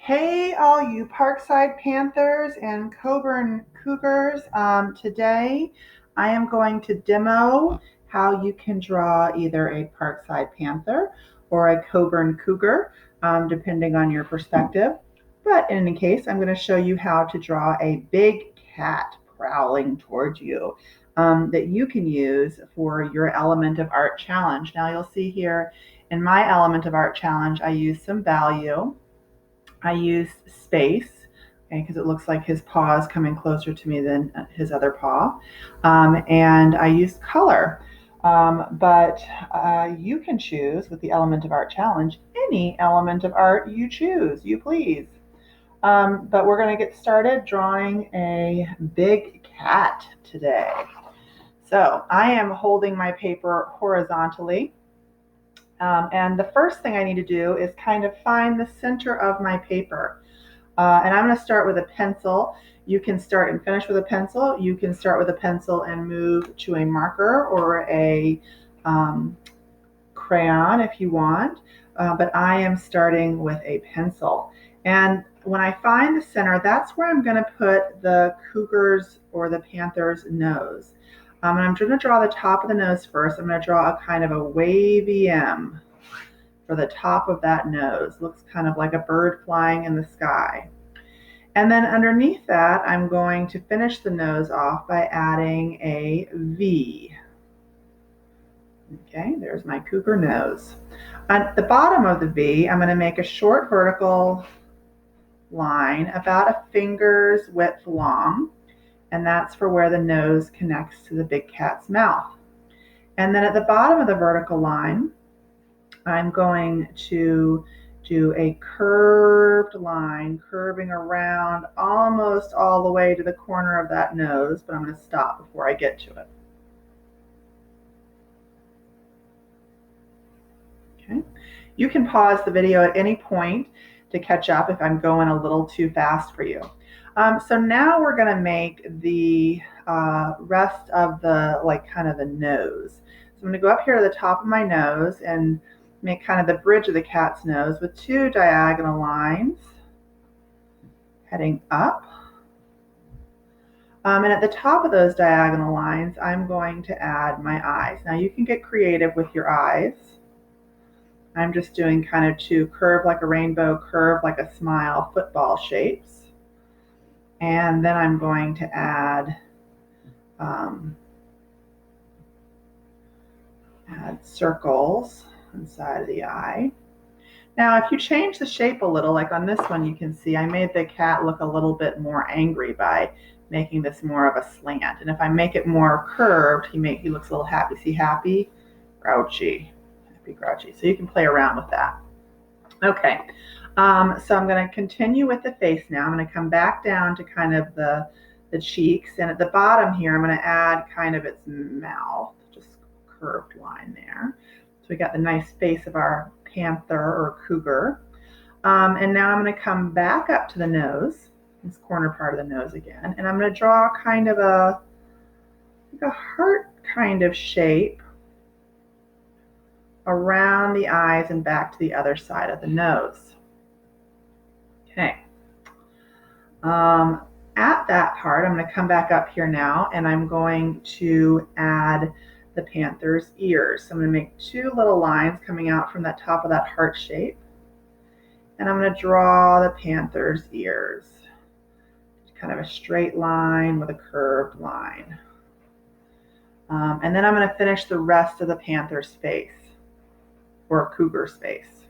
Hey, all you Parkside Panthers and Coburn Cougars. Today I am going to demo how you can draw either a Parkside Panther or a Coburn Cougar, depending on your perspective. But in any case, I'm going to show you how to draw a big cat prowling towards you that you can use for your Element of Art challenge. Now you'll see here in my Element of Art challenge, I use some value. I used space, okay, because it looks like his paw is coming closer to me than his other paw. And I used color. But you can choose with the Element of Art Challenge any element of art you choose, you please. But we're going to get started drawing a big cat today. So I am holding my paper horizontally. And the first thing I need to do is kind of find the center of my paper. And I'm going to start with a pencil. You can start and finish with a pencil. You can start with a pencil and move to a marker or a crayon if you want. But I am starting with a pencil. And when I find the center, that's where I'm going to put the cougar's or the panther's nose. And I'm going to draw the top of the nose first. I'm going to draw a kind of a wavy M for the top of that nose. Looks kind of like a bird flying in the sky. And then underneath that, I'm going to finish the nose off by adding a V. Okay, there's my cougar nose. At the bottom of the V, I'm going to make a short vertical line about a finger's width long. And that's for where the nose connects to the big cat's mouth. And then at the bottom of the vertical line, I'm going to do a curved line, curving around almost all the way to the corner of that nose, but I'm going to stop before I get to it. Okay. You can pause the video at any point to catch up if I'm going a little too fast for you. So now we're going to make the rest of the, kind of the nose. So I'm going to go up here to the top of my nose and make kind of the bridge of the cat's nose with two diagonal lines heading up. And at the top of those diagonal lines, I'm going to add my eyes. Now you can get creative with your eyes. I'm just doing kind of two curve like a rainbow, curve like a smile football shapes. And then I'm going to add circles inside of the eye. Now, if you change the shape a little, like on this one, you can see I made the cat look a little bit more angry by making this more of a slant. And if I make it more curved, he looks a little happy. See, happy, grouchy, happy, grouchy. So you can play around with that. Okay. So I'm going to continue with the face now. I'm going to come back down to kind of the cheeks. And at the bottom here, I'm going to add kind of its mouth, just curved line there. So we got the nice face of our panther or cougar. And now I'm going to come back up to the nose, this corner part of the nose again. And I'm going to draw kind of a heart kind of shape around the eyes and back to the other side of the nose. Okay. At that part, I'm going to come back up here now and I'm going to add the panther's ears. So I'm going to make two little lines coming out from the top of that heart shape. And I'm going to draw the panther's ears. Kind of a straight line with a curved line. And then I'm going to finish the rest of the panther's face or cougar's face,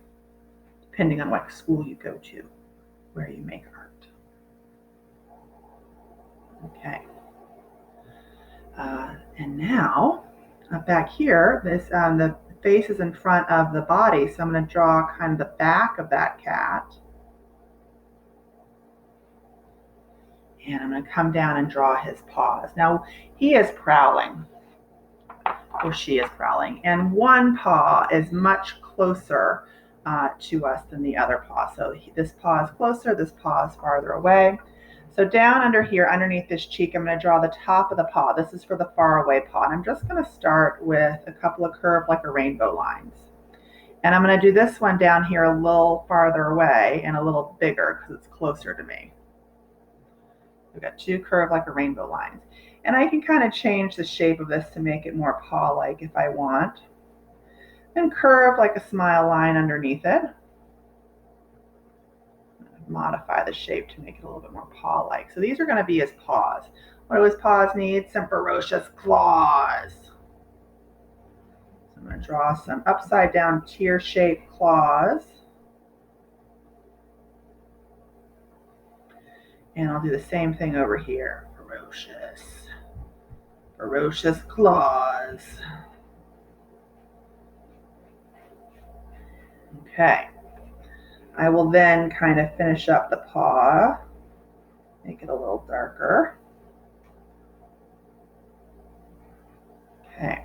depending on what school you go to, where you make art. Okay. And now, back here, the face is in front of the body, so I'm going to draw kind of the back of that cat. And I'm going to come down and draw his paws. Now, he is prowling, or she is prowling, and one paw is much closer to us than the other paw. So this paw is closer, this paw is farther away. So down under here, underneath this cheek, I'm going to draw the top of the paw. This is for the far away paw. And I'm just going to start with a couple of curved like a rainbow lines. And I'm going to do this one down here a little farther away and a little bigger because it's closer to me. We've got two curved like a rainbow lines. And I can kind of change the shape of this to make it more paw-like if I want. And curve like a smile line underneath it. Modify the shape to make it a little bit more paw-like. So these are going to be his paws. What do his paws need? Some ferocious claws. I'm going to draw some upside down tear-shaped claws. And I'll do the same thing over here. Ferocious claws. Okay. I will then kind of finish up the paw, make it a little darker. Okay.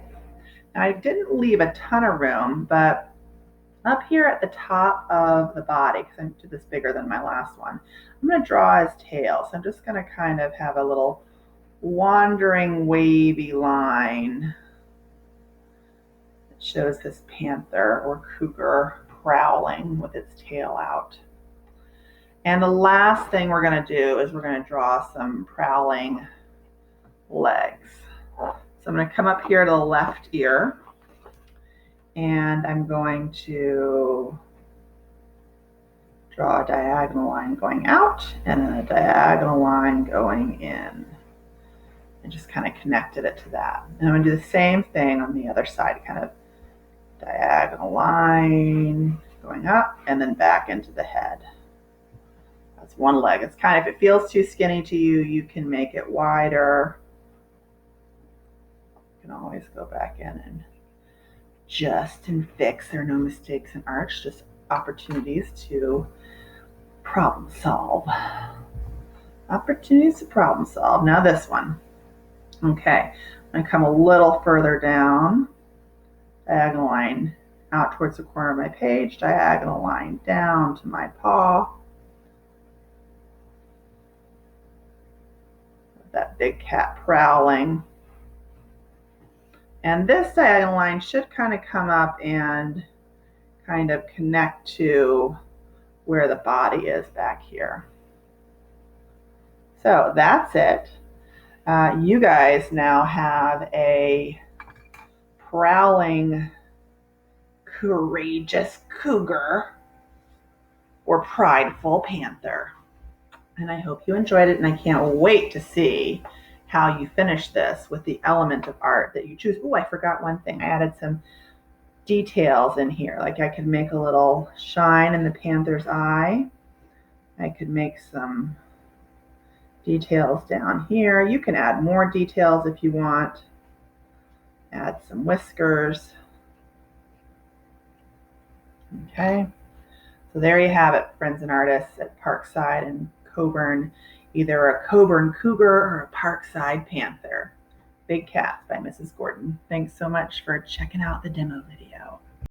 Now I didn't leave a ton of room, but up here at the top of the body, because I did this bigger than my last one, I'm going to draw his tail. So I'm just going to kind of have a little wandering wavy line that shows this panther or cougar prowling with its tail out. And the last thing we're going to do is we're going to draw some prowling legs. So I'm going to come up here to the left ear, and I'm going to draw a diagonal line going out and then a diagonal line going in. And just kind of connected it to that. And I'm going to do the same thing on the other side, kind of diagonal line going up and then back into the head. That's one leg. It's kind of, if it feels too skinny to you, you can make it wider. You can always go back in and adjust and fix. There are no mistakes in art, just opportunities to problem solve. Opportunities to problem solve. Now this one. Okay, I'm going to come a little further down, diagonal line out towards the corner of my page, diagonal line down to my paw. That big cat prowling. And this diagonal line should kind of come up and kind of connect to where the body is back here. So that's it. You guys now have a prowling, courageous cougar or prideful panther. And I hope you enjoyed it, and I can't wait to see how you finish this with the element of art that you choose. Oh, I forgot one thing. I added some details in here. Like I could make a little shine in the panther's eye. I could make some details down here. You can add more details if you want. Add some whiskers. Okay. So there you have it, friends and artists at Parkside and Coburn. Either a Coburn cougar or a Parkside panther. Big Cat by Mrs. Gordon. Thanks so much for checking out the demo video.